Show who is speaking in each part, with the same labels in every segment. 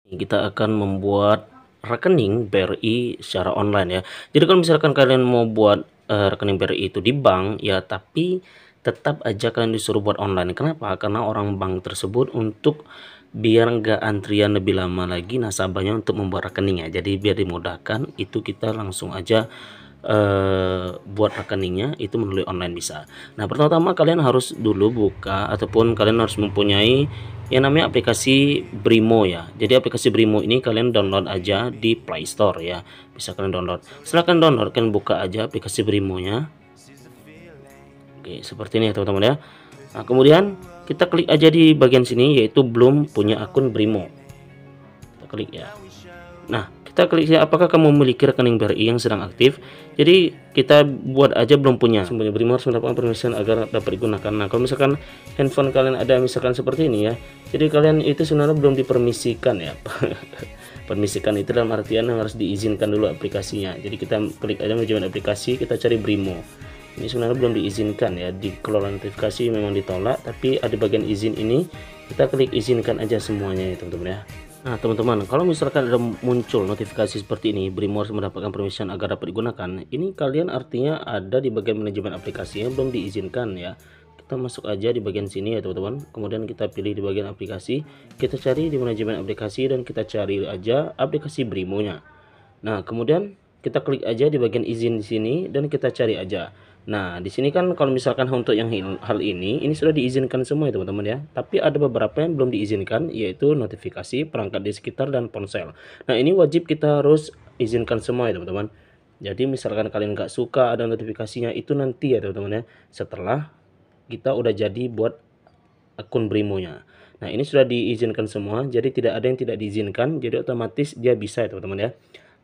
Speaker 1: Kita akan membuat rekening BRI secara online ya. Jadi kalau misalkan kalian mau buat, rekening BRI itu di bank ya, tapi tetap aja kalian disuruh buat online. Kenapa? Karena orang bank tersebut untuk biar nggak antrian lebih lama lagi nasabahnya untuk membuat rekening ya. Jadi biar dimudahkan itu kita langsung aja buat rekeningnya itu melalui online bisa. Nah, pertama-tama kalian harus dulu buka ataupun kalian harus mempunyai yang namanya aplikasi Brimo ya. Jadi aplikasi Brimo ini kalian download aja di Play Store ya. Bisa kalian download. Setelah kalian download, kalian buka aja aplikasi Brimonya. Oke, seperti ini ya teman-teman ya. Nah, kemudian kita klik aja di bagian sini yaitu belum punya akun Brimo. Kita klik ya. Nah, kita klik ya, apakah kamu memiliki rekening BRI yang sedang aktif? Jadi kita buat aja belum punya. Semuanya BRI harus mendapatkan permission agar dapat digunakan. Nah, kalau misalkan handphone kalian ada misalkan seperti ini ya, jadi kalian itu sebenarnya belum dipermisikan ya. Permisikan itu dalam artian harus diizinkan dulu aplikasinya. Jadi kita klik aja manajemen aplikasi, kita cari Brimo. Ini sebenarnya belum diizinkan ya, di kelola notifikasi memang ditolak, tapi ada bagian izin ini kita klik izinkan aja semuanya ya teman-teman ya. Nah teman-teman, kalau misalkan ada muncul notifikasi seperti ini, Brimo harus mendapatkan permission agar dapat digunakan, ini kalian artinya ada di bagian manajemen aplikasi yang belum diizinkan ya. Kita masuk aja di bagian sini ya teman-teman, kemudian kita pilih di bagian aplikasi, kita cari di manajemen aplikasi dan kita cari aja aplikasi Brimonya. Nah, kemudian kita klik aja di bagian izin di sini dan kita cari aja. Nah, di sini kan kalau misalkan untuk yang hal ini sudah diizinkan semua ya teman-teman ya. Tapi ada beberapa yang belum diizinkan yaitu notifikasi, perangkat di sekitar dan ponsel. Nah, ini wajib kita harus izinkan semua ya teman-teman. Jadi misalkan kalian nggak suka ada notifikasinya itu nanti ya teman-teman ya. Setelah kita udah jadi buat akun Brimonya. Nah, ini sudah diizinkan semua, jadi tidak ada yang tidak diizinkan, jadi otomatis dia bisa ya teman-teman ya.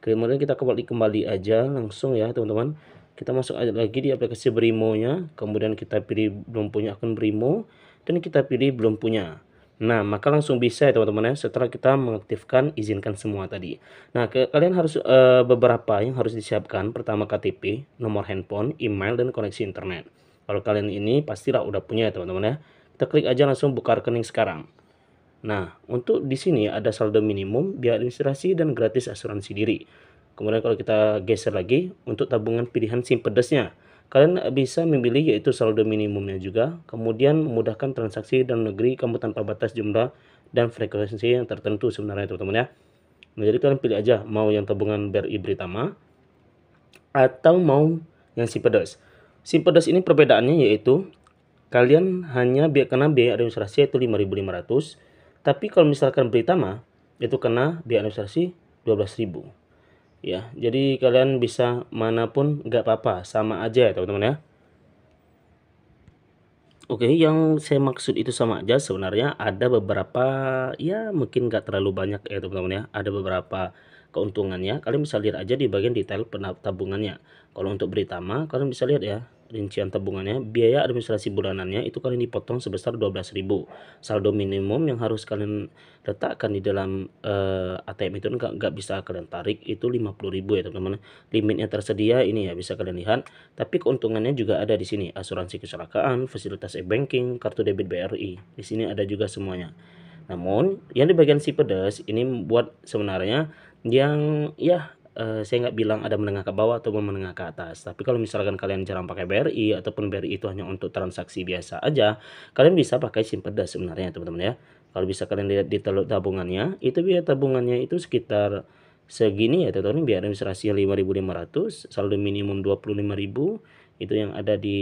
Speaker 1: Kemudian kita kembali aja langsung ya teman-teman. Kita masuk aja lagi di aplikasi Brimonya, kemudian kita pilih belum punya akun Brimo dan kita pilih belum punya. Nah, maka langsung bisa ya teman-teman ya setelah kita mengaktifkan izinkan semua tadi. Nah, kalian harus beberapa yang harus disiapkan. Pertama KTP, nomor handphone, email dan koneksi internet. Kalau kalian ini pastilah udah punya ya teman-teman ya. Kita klik aja langsung buka rekening sekarang. Nah, untuk di sini ada saldo minimum, biaya administrasi dan gratis asuransi diri. Kemudian kalau kita geser lagi untuk tabungan pilihan SIM pedesnya, kalian bisa memilih yaitu saldo minimumnya juga, kemudian memudahkan transaksi dalam negeri kamu tanpa batas jumlah dan frekuensi yang tertentu sebenarnya teman-teman ya. Nah, jadi kalian pilih aja mau yang tabungan BRI Britama atau mau yang SIM pedes. SIM pedes ini perbedaannya yaitu kalian hanya kena biaya administrasi itu 5.500, tapi kalau misalkan Britama itu kena biaya administrasi 12.000 ya. Jadi kalian bisa manapun nggak apa-apa, sama aja ya teman-teman ya. Oke, yang saya maksud itu sama aja sebenarnya ada beberapa ya mungkin nggak terlalu banyak ya teman-teman ya. Ada beberapa keuntungannya. Kalian bisa lihat aja di bagian detail tabungannya. Kalau untuk Britama kalian bisa lihat ya rincian tabungannya, biaya administrasi bulanannya itu kalian dipotong sebesar 12.000. Saldo minimum yang harus kalian letakkan di dalam ATM itu nggak bisa kalian tarik itu 50.000 ya teman-teman. Limitnya tersedia ini ya bisa kalian lihat. Tapi keuntungannya juga ada di sini, asuransi kecelakaan, fasilitas e-banking, kartu debit BRI. Di sini ada juga semuanya. Namun, yang di bagian si pedas ini buat sebenarnya yang ya saya nggak bilang ada menengah ke bawah atau menengah ke atas. Tapi kalau misalkan kalian jarang pakai BRI ataupun BRI itu hanya untuk transaksi biasa aja, kalian bisa pakai SIM pedas sebenarnya teman-teman ya. Kalau bisa kalian lihat di tabungannya, itu biaya tabungannya itu sekitar segini ya teman-teman, biaya administrasi 5.500, saldo minimum 25.000 itu yang ada di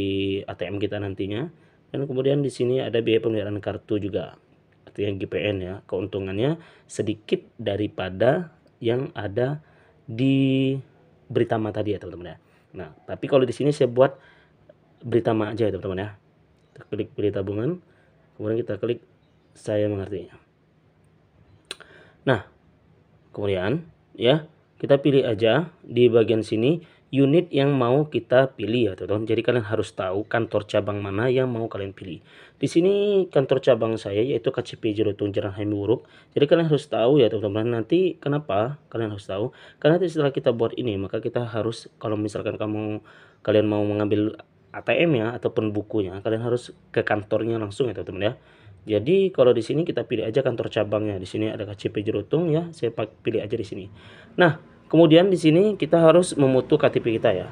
Speaker 1: ATM kita nantinya. Dan kemudian di sini ada biaya pemeliharaan kartu juga, artinya GPN ya. Keuntungannya sedikit daripada yang ada di Britama tadi ya teman-teman ya. Nah, tapi kalau di sini saya buat Britama aja ya teman-teman ya. Kita klik pilih tabungan, kemudian kita klik saya mengerti. Nah, kemudian ya kita pilih aja di bagian sini unit yang mau kita pilih ya teman-teman. Jadi kalian harus tahu kantor cabang mana yang mau kalian pilih. Di sini kantor cabang saya yaitu KCP Jerotung Jalan Hamiwuruk. Jadi kalian harus tahu ya teman-teman. Nanti kenapa kalian harus tahu? Karena nanti setelah kita buat ini maka kita harus, kalau misalkan kalian mau mengambil ATM ya ataupun bukunya, kalian harus ke kantornya langsung ya teman-teman ya. Jadi kalau di sini kita pilih aja kantor cabangnya. Di sini ada KCP Jerutung ya, saya pilih aja di sini. Nah, kemudian di sini kita harus memutu KTP kita ya.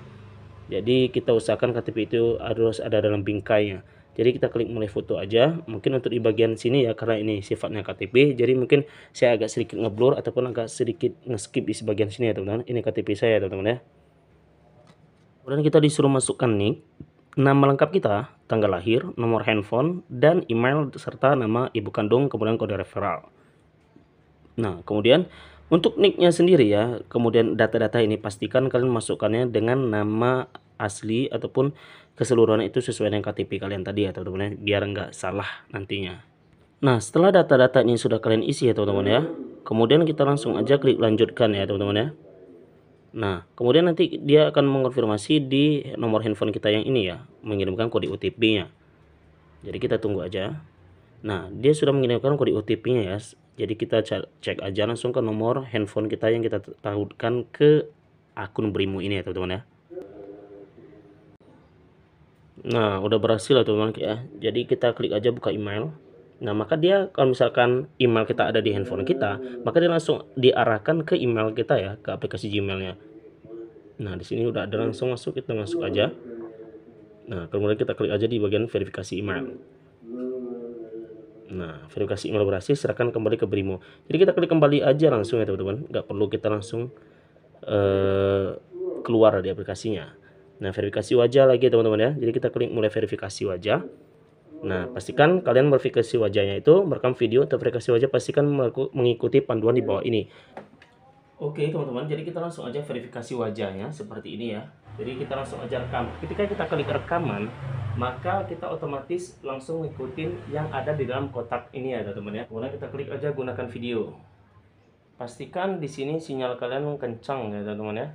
Speaker 1: Jadi kita usahakan KTP itu harus ada dalam bingkainya. Jadi kita klik mulai foto aja. Mungkin untuk di bagian sini ya, karena ini sifatnya KTP, jadi mungkin saya agak sedikit ngeblur ataupun agak sedikit nge-skip di sebagian sini ya teman-teman. Ini KTP saya teman-teman ya. Kemudian kita disuruh masukkan nick, nama lengkap kita, tanggal lahir, nomor handphone, dan email serta nama ibu kandung, kemudian kode referral. Nah, kemudian untuk nicknya sendiri ya, kemudian data-data ini pastikan kalian masukkannya dengan nama asli ataupun keseluruhan itu sesuai dengan KTP kalian tadi ya teman-teman ya, biar nggak salah nantinya. Nah, setelah data-data ini sudah kalian isi ya teman-teman ya, kemudian kita langsung aja klik lanjutkan ya teman-teman ya. Nah, kemudian nanti dia akan mengonfirmasi di nomor handphone kita yang ini ya, mengirimkan kode OTP-nya. Jadi kita tunggu aja. Nah, dia sudah mengirimkan kode OTP-nya ya. Jadi kita cek aja langsung ke nomor handphone kita yang kita tautkan ke akun Brimo ini ya teman-teman ya. Nah, udah berhasil ya teman-teman ya. Jadi kita klik aja buka email. Nah, maka dia kalau misalkan email kita ada di handphone kita, maka dia langsung diarahkan ke email kita ya, ke aplikasi Gmail-nya. Nah, di sini udah ada langsung masuk, kita masuk aja. Nah, kemudian kita klik aja di bagian verifikasi email. Nah, verifikasi email berhasil, serahkan kembali ke Brimo. Jadi kita klik kembali aja langsung ya teman-teman, nggak perlu kita langsung keluar dari aplikasinya. Nah, verifikasi wajah lagi teman-teman ya. Jadi kita klik mulai verifikasi wajah. Nah, pastikan kalian verifikasi wajahnya itu merekam video atau verifikasi wajah, pastikan mengikuti panduan di bawah ini. Oke teman-teman, jadi kita langsung aja verifikasi wajahnya seperti ini ya. Jadi kita langsung aja rekam. Ketika kita klik rekaman, maka kita otomatis langsung ngikutin yang ada di dalam kotak ini ya teman-teman ya. Kemudian kita klik aja gunakan video. Pastikan di sini sinyal kalian kencang ya teman-teman ya.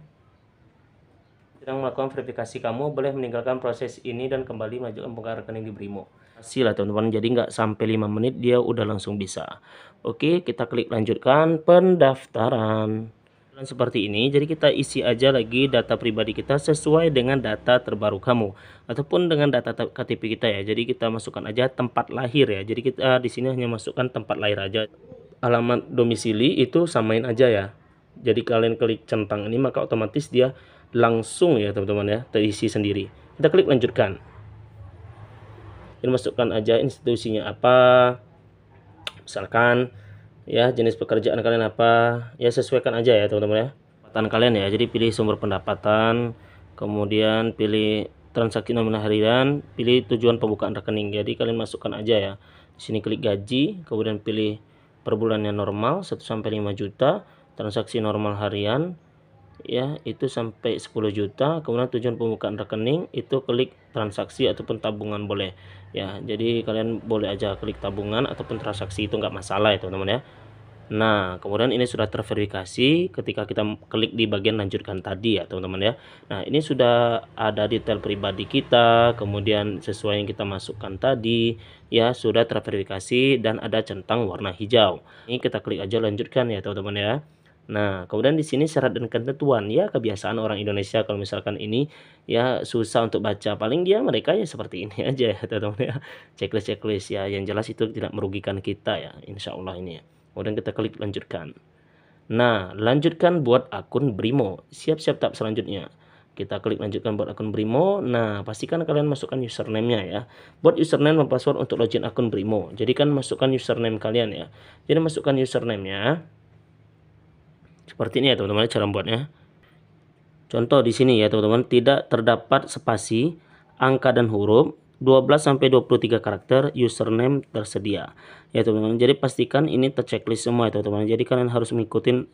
Speaker 1: Sedang melakukan verifikasi, kamu boleh meninggalkan proses ini dan kembali mengajukan pembukaan rekening di Brimo. Hasil lah teman-teman, jadi nggak sampai 5 menit dia udah langsung bisa. Oke, kita klik lanjutkan pendaftaran. Dan seperti ini, jadi kita isi aja lagi data pribadi kita sesuai dengan data terbaru kamu ataupun dengan data KTP kita ya. Jadi kita masukkan aja tempat lahir ya. Jadi kita di sini hanya masukkan tempat lahir aja. Alamat domisili itu samain aja ya. Jadi kalian klik centang ini maka otomatis dia langsung ya teman-teman ya, terisi sendiri. Kita klik lanjutkan. Ini masukkan aja institusinya apa, misalkan ya jenis pekerjaan kalian apa, ya sesuaikan aja ya teman-teman ya pendapatan kalian ya. Jadi pilih sumber pendapatan, kemudian pilih transaksi nominal harian, pilih tujuan pembukaan rekening. Jadi kalian masukkan aja ya. Di sini klik gaji, kemudian pilih per bulannya normal 1 sampai 5 juta, transaksi normal harian ya itu sampai 10 juta, kemudian tujuan pembukaan rekening itu klik transaksi ataupun tabungan boleh ya. Jadi kalian boleh aja klik tabungan ataupun transaksi, itu nggak masalah ya teman-teman ya. Nah, kemudian ini sudah terverifikasi ketika kita klik di bagian lanjutkan tadi ya teman-teman ya. Nah, ini sudah ada detail pribadi kita, kemudian sesuai yang kita masukkan tadi ya, sudah terverifikasi dan ada centang warna hijau. Ini kita klik aja lanjutkan ya teman-teman ya. Nah, kemudian di sini syarat dan ketentuan ya, kebiasaan orang Indonesia kalau misalkan ini ya susah untuk baca, paling dia mereka ya seperti ini aja ya teman-teman ya, checklist ya, yang jelas itu tidak merugikan kita ya, insya Allah ini ya. Kemudian kita klik lanjutkan. Nah, lanjutkan buat akun Brimo, siap-siap tahap selanjutnya. Kita klik lanjutkan buat akun Brimo. Nah, pastikan kalian masukkan username-nya ya. Buat username dan password untuk login akun Brimo. Jadi kan masukkan username kalian ya. Jadi masukkan username-nya. Seperti ini ya teman-teman cara membuatnya. Contoh di sini ya teman-teman, tidak terdapat spasi, angka dan huruf, 12 sampai 23 karakter, username tersedia. Ya teman-teman, jadi pastikan ini terchecklist semua ya teman-teman. Jadi kalian harus mengikuti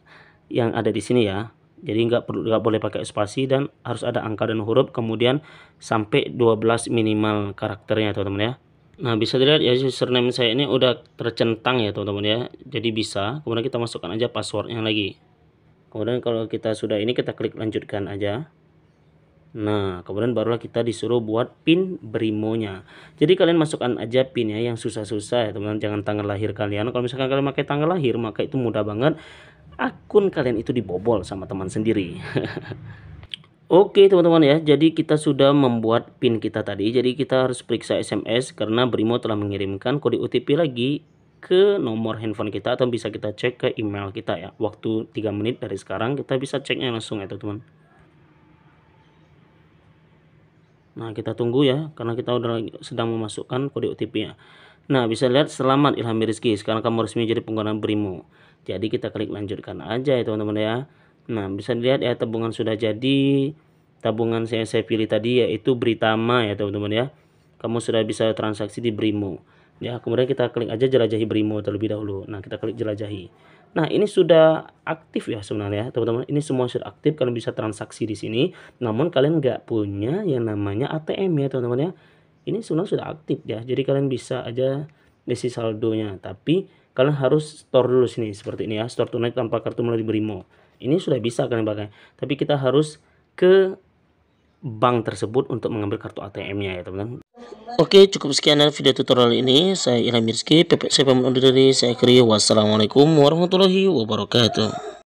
Speaker 1: yang ada di sini ya. Jadi nggak boleh pakai spasi dan harus ada angka dan huruf, kemudian sampai 12 minimal karakternya teman-teman ya. Nah, bisa dilihat ya username saya ini udah tercentang ya teman-teman ya. Jadi bisa, kemudian kita masukkan aja passwordnya lagi. Kemudian kalau kita sudah ini, kita klik lanjutkan aja. Nah, kemudian barulah kita disuruh buat pin Brimonya. Jadi kalian masukkan aja pinnya yang susah-susah ya teman-teman, jangan tanggal lahir kalian. Kalau misalkan kalian pakai tanggal lahir, maka itu mudah banget akun kalian itu dibobol sama teman sendiri. Oke teman-teman ya, jadi kita sudah membuat PIN kita tadi. Jadi kita harus periksa SMS karena Brimo telah mengirimkan kode OTP lagi ke nomor handphone kita, atau bisa kita cek ke email kita ya. Waktu 3 menit dari sekarang kita bisa ceknya langsung ya teman-teman. Nah, kita tunggu ya, karena kita udah sedang memasukkan kode OTP-nya. Nah, bisa lihat selamat Ilham Rizky, sekarang kamu resmi jadi pengguna Brimo. Jadi kita klik lanjutkan aja ya teman-teman ya. Nah, bisa dilihat ya tabungan sudah jadi. Tabungan saya pilih tadi yaitu Britama ya teman-teman ya. Kamu sudah bisa transaksi di Brimo. Ya, kemudian kita klik aja jelajahi Brimo terlebih dahulu. Nah, kita klik jelajahi. Nah, ini sudah aktif ya sebenarnya teman-teman. Ini semua sudah aktif, kalian bisa transaksi di sini. Namun kalian nggak punya yang namanya ATM ya teman-teman ya. Ini sebenarnya sudah aktif ya. Jadi kalian bisa aja isi saldonya. Tapi kalian harus store dulu sini seperti ini ya. Store tunai tanpa kartu melalui Brimo. Ini sudah bisa kalian pakai. Tapi kita harus ke bank tersebut untuk mengambil kartu ATM-nya ya teman-teman. Oke, cukup sekian video tutorial ini. Saya Ilham Rizky, PPC pamit undur diri. Saya akhiri. Wassalamualaikum warahmatullahi wabarakatuh.